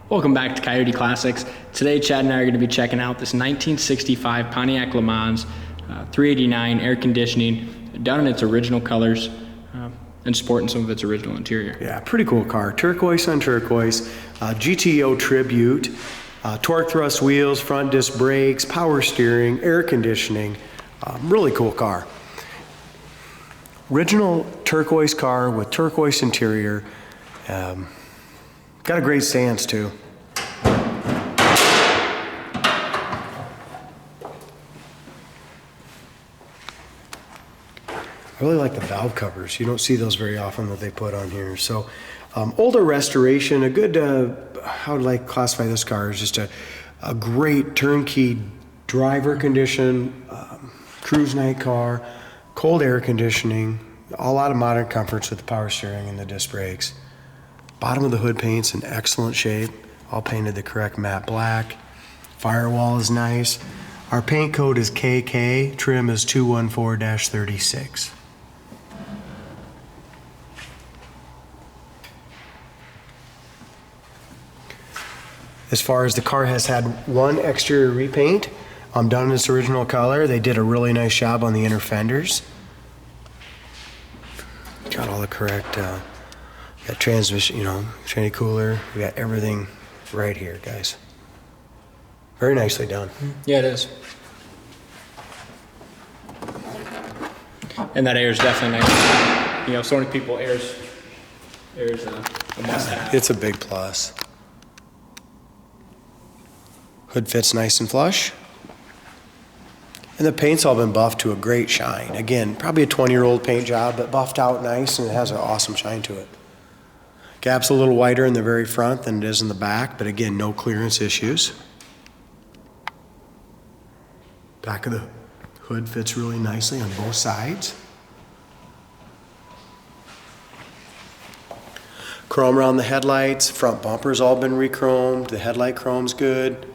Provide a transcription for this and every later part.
Welcome back to Coyote Classics. Today, Chad and I are going to be checking out this 1965 Pontiac Lemans 389 air conditioning, done in its original colors and sporting some of its original interior. Yeah, pretty cool car. Turquoise on turquoise, GTO Tribute, torque thrust wheels, front disc brakes, power steering, air conditioning. Really cool car. Original turquoise car with turquoise interior. Got a great stance too. I really like the valve covers. You don't see those very often that they put on here. So older restoration, a good, how would I classify this car? Is just a great turnkey driver condition, cruise night car, cold air conditioning, a lot of modern comforts with the power steering and the disc brakes. Bottom of the hood paint's in excellent shape, all painted the correct matte black. Firewall is nice. Our paint code is KK, trim is 214-36. As far as the car has had one exterior repaint, done in its original color. They did a really nice job on the inner fenders. Got all the correct, got transmission, tranny cooler. We got everything right here, guys. Very nicely done. Yeah, it is. And that air is definitely nice. So many people, air's a must-have. It's a big plus. Hood fits nice and flush. And the paint's all been buffed to a great shine. Again, probably a 20-year-old paint job, but buffed out nice, and it has an awesome shine to it. Gap's a little wider in the very front than it is in the back, but again, no clearance issues. Back of the hood fits really nicely on both sides. Chrome around the headlights, front bumper's all been re-chromed, the headlight chrome's good.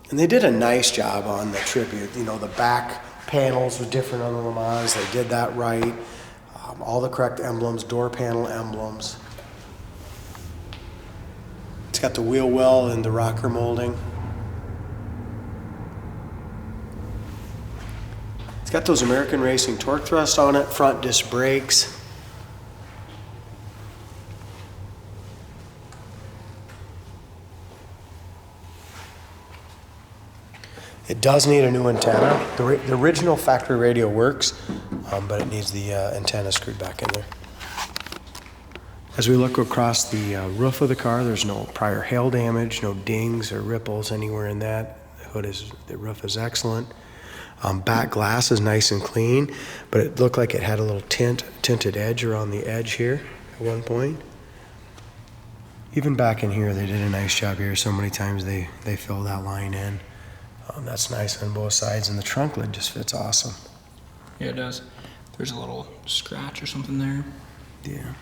And they did a nice job on the Tribute. The back panels were different on the Lemans. They did that right. All the correct emblems, door panel emblems. It's got the wheel well and the rocker molding. It's got those American Racing torque thrust on it, front disc brakes. It does need a new antenna. The original factory radio works, but it needs the antenna screwed back in there. As we look across the roof of the car, there's no prior hail damage, no dings or ripples anywhere in that. The roof is excellent. Back glass is nice and clean, but it looked like it had a little tinted edge around the edge here at one point. Even back in here, they did a nice job here. So many times they filled that line in. That's nice on both sides, and the trunk lid just fits awesome. Yeah, it does. There's a little scratch or something there. Yeah.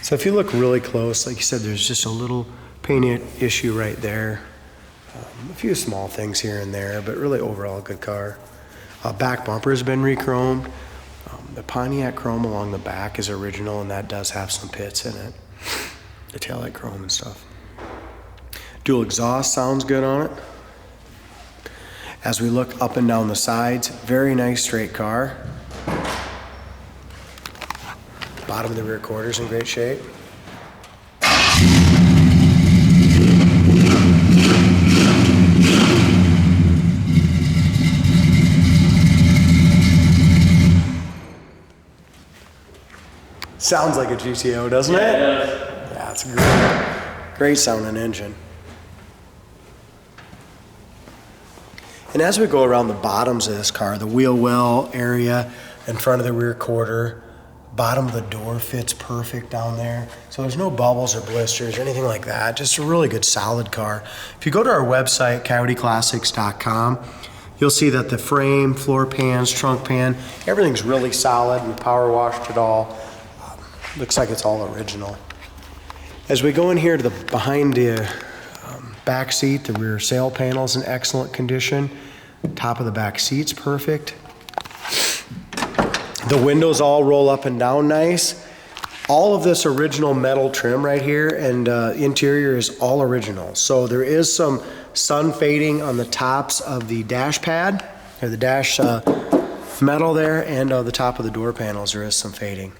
So if you look really close, like you said, there's just a little paint issue right there. A few small things here and there, but really overall a good car. Back bumper has been re-chromed. The Pontiac chrome along the back is original, and that does have some pits in it. The taillight chrome and stuff. Dual exhaust sounds good on it. As we look up and down the sides, very nice straight car. Bottom of the rear quarter's in great shape. Sounds like a GTO, doesn't it? Yeah, it does. Yeah, it's a great sounding engine. And as we go around the bottoms of this car, the wheel well area in front of the rear quarter, bottom of the door fits perfect down there. So there's no bubbles or blisters or anything like that. Just a really good solid car. If you go to our website, coyoteclassics.com, you'll see that the frame, floor pans, trunk pan, everything's really solid. We power washed it all. Looks like it's all original. As we go in here to the behind the back seat, the rear sail panel's in excellent condition. Top of the back seat's perfect. The windows all roll up and down nice. All of this original metal trim right here, and interior is all original. So there is some sun fading on the tops of the dash pad, or the dash metal there, and the top of the door panels, there is some fading.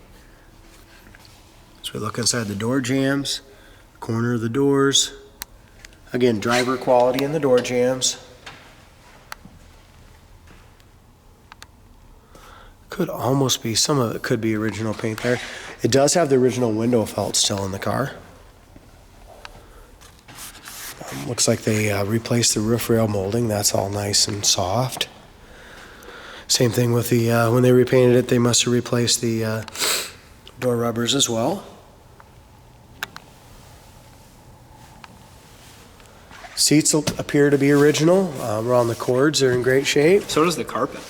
So we look inside the door jambs, corner of the doors. Again, driver quality in the door jambs. Could almost be, some of it could be original paint there. It does have the original window felt still in the car. Looks like they replaced the roof rail molding. That's all nice and soft. Same thing with the, when they repainted it, they must have replaced the door rubbers as well. Seats appear to be original. Around the cords, they're in great shape. So does the carpet.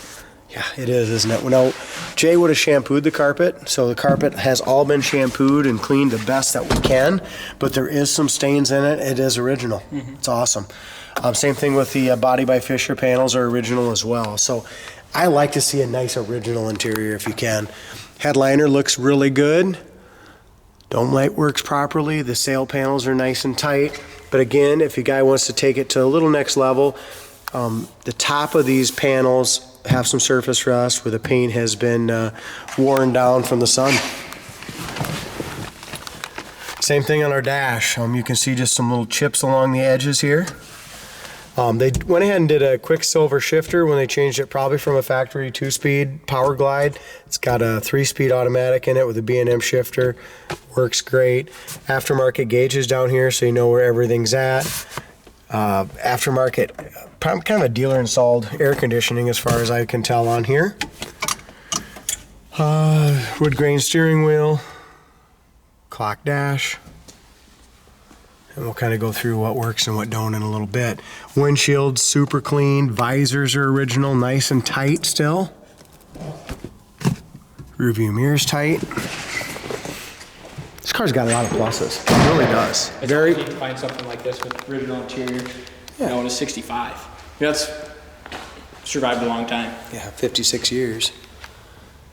Yeah, it is, isn't it? Now, Jay would have shampooed the carpet, so the carpet has all been shampooed and cleaned the best that we can, but there is some stains in it. It is original. It's awesome. Same thing with the Body by Fisher panels are original as well. So I like to see a nice original interior if you can. Headliner looks really good. Dome light works properly. The sail panels are nice and tight. But again, if a guy wants to take it to a little next level, the top of these panels have some surface rust where the paint has been worn down from the sun. Same thing on our dash. You can see just some little chips along the edges here. They went ahead and did a quicksilver shifter when they changed it probably from a factory 2-speed power glide. It's got a 3-speed automatic in it with a B&M shifter. Works great. Aftermarket gauges down here so you know where everything's at. Aftermarket, kind of a dealer installed air conditioning as far as I can tell on here. Wood grain steering wheel, clock dash, and we'll kind of go through what works and what don't in a little bit. Windshield super clean, visors are original, nice and tight still. Rear view mirrors tight. This car's got a lot of pluses. It really does. It's hard to find something like this with original interior, you know, in a 65. That's survived a long time. Yeah, 56 years.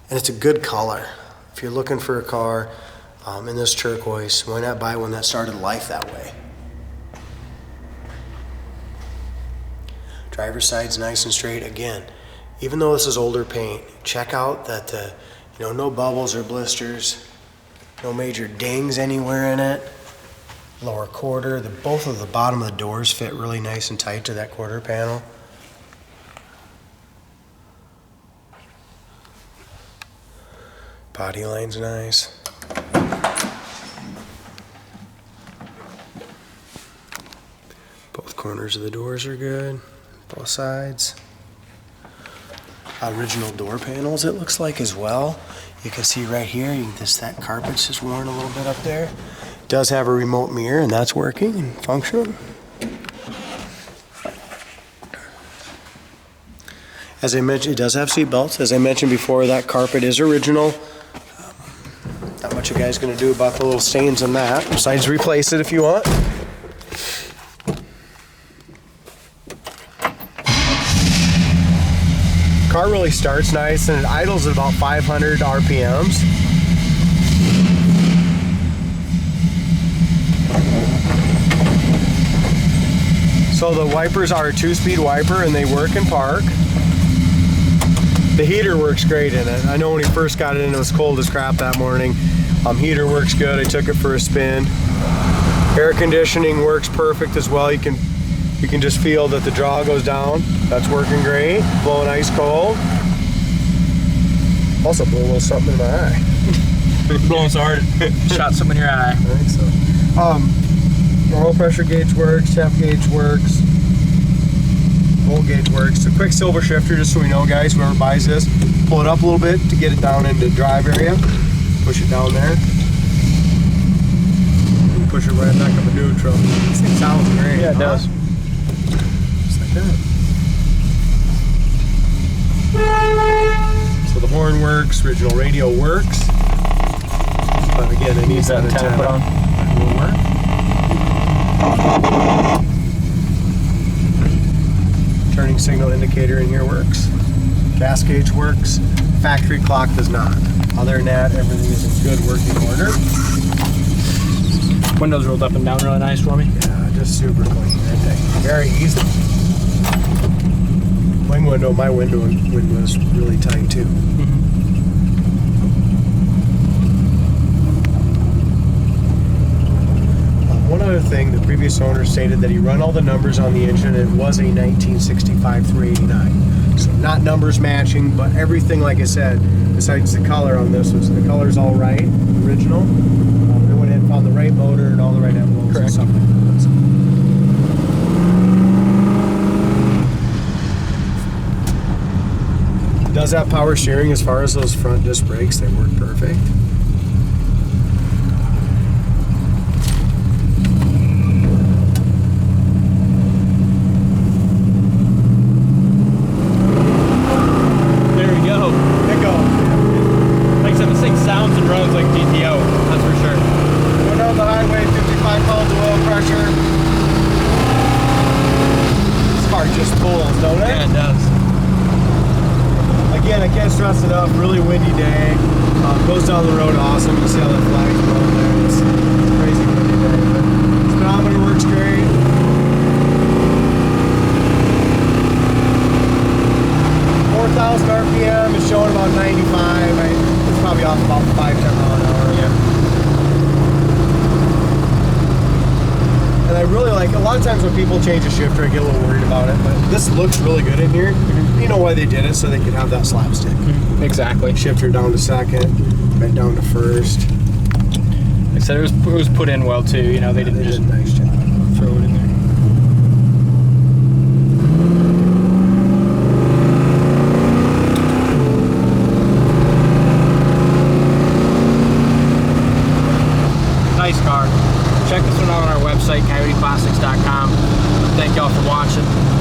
And it's a good color. If you're looking for a car in this turquoise, why not buy one that started life that way? Driver's side's nice and straight. Again, even though this is older paint, check out that no bubbles or blisters, no major dings anywhere in it. Lower quarter, both of the bottom of the doors fit really nice and tight to that quarter panel. Body line's nice. Both corners of the doors are good, both sides. Original door panels it looks like as well. You can see right here, that carpet's just worn a little bit up there. Does have a remote mirror and that's working and functional. As I mentioned, it does have seat belts. As I mentioned before, that carpet is original. Not much you guys gonna do about the little stains on that, besides replace it if you want. Car really starts nice and it idles at about 500 RPMs. So the wipers are a 2-speed wiper and they work in park. The heater works great in it. I know when he first got it in, it was cold as crap that morning. Heater works good. I took it for a spin. Air conditioning works perfect as well. You can just feel that the draw goes down. That's working great. Blowing ice cold. Also blew a little something in my eye. Blowing so hard, shot something in your eye. I think so. Oil pressure gauge works, temp gauge works, volt gauge works. A quick silver shifter, just so we know, guys, whoever buys this, pull it up a little bit to get it down into drive area. Push it down there. And push it right back up in neutral. This thing sounds great. Yeah, it does. Just like that. So the horn works, original radio works. But again, it needs that antenna put on. It will work. Turning signal indicator in here works. Gas gauge works. factory clock does not. Other than that, everything is in good working order. Windows rolled up and down really nice for me. Yeah, just super clean, I think. Very easy. My window was really tight too. One other thing, the previous owner stated that he run all the numbers on the engine. It was a 1965 389. So not numbers matching, but everything, like I said, besides the color on this, was the color's all right, original. They went in and found the right motor and all the right emblems and stuff like that. It does have power steering. As far as those front disc brakes, they work perfect. Sounds and runs like GTO, that's for sure. Going down the highway, 55 pounds of oil pressure. This car just pulls, don't it? Yeah, it does. Again, I can't stress enough, really windy day. Goes down the road awesome. You see how that flag's blowing there. It's a crazy windy day. But speedometer works great. RPM is showing about 95. It's probably off about 5-10 miles an hour. Yeah. And I really like, a lot of times when people change a shifter, I get a little worried about it, but this looks really good in here. You know why they did it, so they could have that slapstick. Exactly. Shifter down to second, bent down to first. Like I said, it was put in well too. You know, they didn't just did a nice job. throw it in there. Nice car. Check this one out on our website, coyoteplastics.com. Thank y'all for watching.